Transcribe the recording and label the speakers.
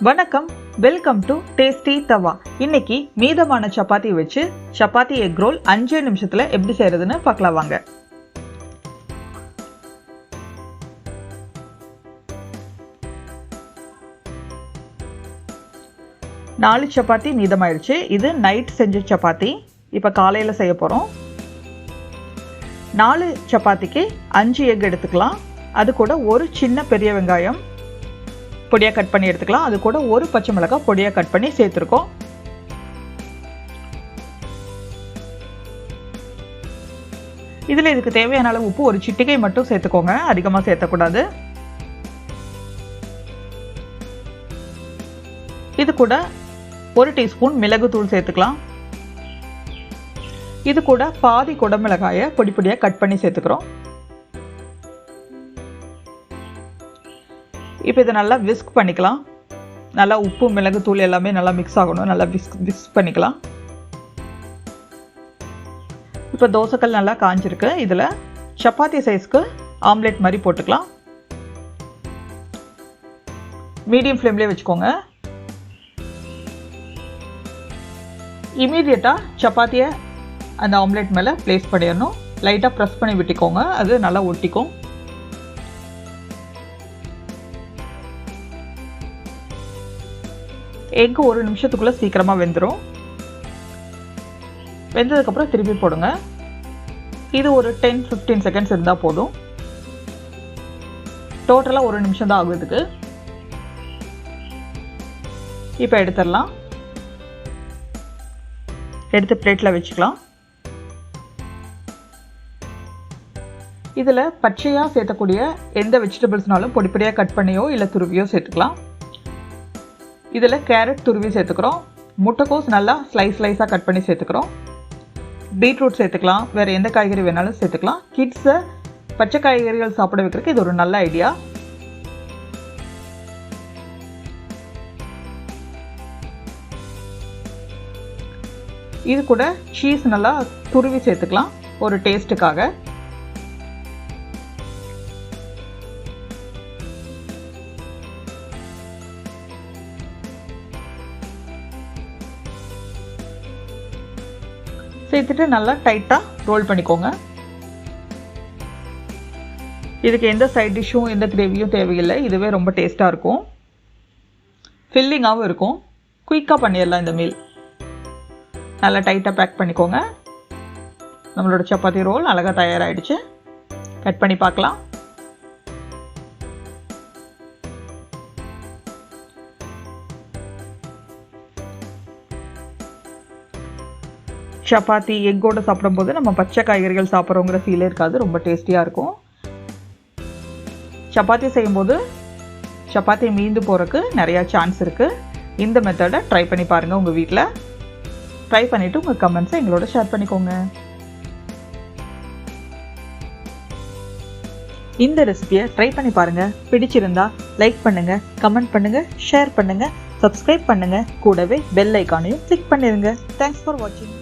Speaker 1: வணக்கம், welcome to tasty தவா. இன்னைக்கு மீதமான சப்பாத்தி வச்சு சப்பாத்தி எக் ரோல் 5 நிமிஷத்துல எப்படி செய்யறதுன்னு பார்க்கலாம் வாங்க. நாலு சப்பாத்தி மீதமாயிடுச்சு. இது நைட் செஞ்ச சப்பாத்தி. இப்போ காலையில் செய்ய போகிறோம். 4 சப்பாத்திக்கு 5 எக் எடுத்துக்கலாம். அது கூட ஒரு சின்ன பெரிய வெங்காயம் பொடியாக கட் பண்ணி எடுத்துக்கலாம். அது கூட ஒரு பச்சை மிளகாய் பொடியாக கட் பண்ணி சேர்த்துருக்கோம். இதில் இதுக்கு தேவையான அளவு உப்பு ஒரு சிட்டிகை மட்டும் சேர்த்துக்கோங்க, அதிகமாக சேர்த்தக்கூடாது. இது கூட 1 டீஸ்பூன் மிளகுத்தூள் சேர்த்துக்கலாம். இது கூட பாதி குடமிளகாயை பொடி பொடியாக கட் பண்ணி சேர்த்துக்கிறோம். இப்போ இதை நல்லா விஸ்க் பண்ணிக்கலாம். நல்லா உப்பு மிளகுத்தூள் எல்லாமே நல்லா மிக்ஸ் ஆகணும். நல்லா விஸ்க் பண்ணிக்கலாம். இப்போ தோசைக்கல் நல்லா காஞ்சிருக்கு. இதில் சப்பாத்தி சைஸ்க்கு ஆம்லெட் மாதிரி போட்டுக்கலாம். மீடியம் ஃப்ளேம்லேயே வச்சுக்கோங்க. இமீடியட்டாக சப்பாத்தியை அந்த ஆம்லெட் மேலே ப்ளேஸ் பண்ணிடணும். லைட்டாக ப்ரெஸ் பண்ணி விட்டுக்கோங்க, அது நல்லா ஒட்டிக்கும். எக் 1 நிமிஷத்துக்குள்ளே சீக்கிரமாக வெந்துடும். வெந்ததுக்கப்புறம் திருப்பி போடுங்க. இது ஒரு 10-15 செகண்ட்ஸ் இருந்தால் போதும். டோட்டலாக 1 நிமிஷம் தான் ஆகுதுக்கு. இப்போ எடுத்துடலாம். எடுத்து பிளேட்டில் வச்சுக்கலாம். இதில் பச்சையாக சேர்த்தக்கூடிய எந்த வெஜிடபிள்ஸ்னாலும் பொடி பொடியாக கட் பண்ணியோ இல்லை துருவியோ சேர்த்துக்கலாம். இதில் கேரட் துருவி சேர்த்துக்கிறோம். முட்டைக்கோஸ் நல்லா ஸ்லைஸாக கட் பண்ணி சேர்த்துக்கிறோம். பீட்ரூட் சேர்த்துக்கலாம். வேறு எந்த காய்கறி வேணாலும் சேர்த்துக்கலாம். கிட்ஸை பச்சை காய்கறிகள் சாப்பிட வைக்கிறதுக்கு இது ஒரு நல்ல ஐடியா. இது கூட சீஸ் நல்லா துருவி சேர்த்துக்கலாம் ஒரு டேஸ்ட்டுக்காக. சேர்த்துட்டு நல்லா டைட்டாக ரோல் பண்ணிக்கோங்க. இதுக்கு எந்த சைட் டிஷ்ஷும் எந்த கிரேவியும் தேவையில்லை. இதுவே ரொம்ப டேஸ்ட்டாக இருக்கும், ஃபில்லிங்காகவும் இருக்கும். குயிக்காக பண்ணிடலாம் இந்த மீல். நல்லா டைட்டாக பேக் பண்ணிக்கோங்க. நம்மளோட சப்பாத்தி ரோல் அழகாக தயாராகிடுச்சு. கட் பண்ணி பார்க்கலாம். சப்பாத்தி எக்கோடு சாப்பிடும்போது நம்ம பச்சை காய்கறிகள் சாப்பிட்றோங்கிற ஃபீலே இருக்காது. ரொம்ப டேஸ்டியாக இருக்கும். சப்பாத்தி செய்யும்போது சப்பாத்தி மீந்து போகிறதுக்கு நிறையா சான்ஸ் இருக்குது. இந்த மெத்தடை ட்ரை பண்ணி பாருங்கள் உங்கள் வீட்டில். ட்ரை பண்ணிவிட்டு உங்கள் கமெண்ட்ஸை எங்களோட ஷேர் பண்ணிக்கோங்க. இந்த ரெசிபியை ட்ரை பண்ணி பாருங்கள். பிடிச்சிருந்தா லைக் பண்ணுங்கள், கமெண்ட் பண்ணுங்கள், ஷேர் பண்ணுங்கள், சப்ஸ்கிரைப் பண்ணுங்கள். கூடவே பெல் ஐக்கானையும் கிளிக் பண்ணிடுங்க. தேங்க்ஸ் ஃபார் வாட்சிங்.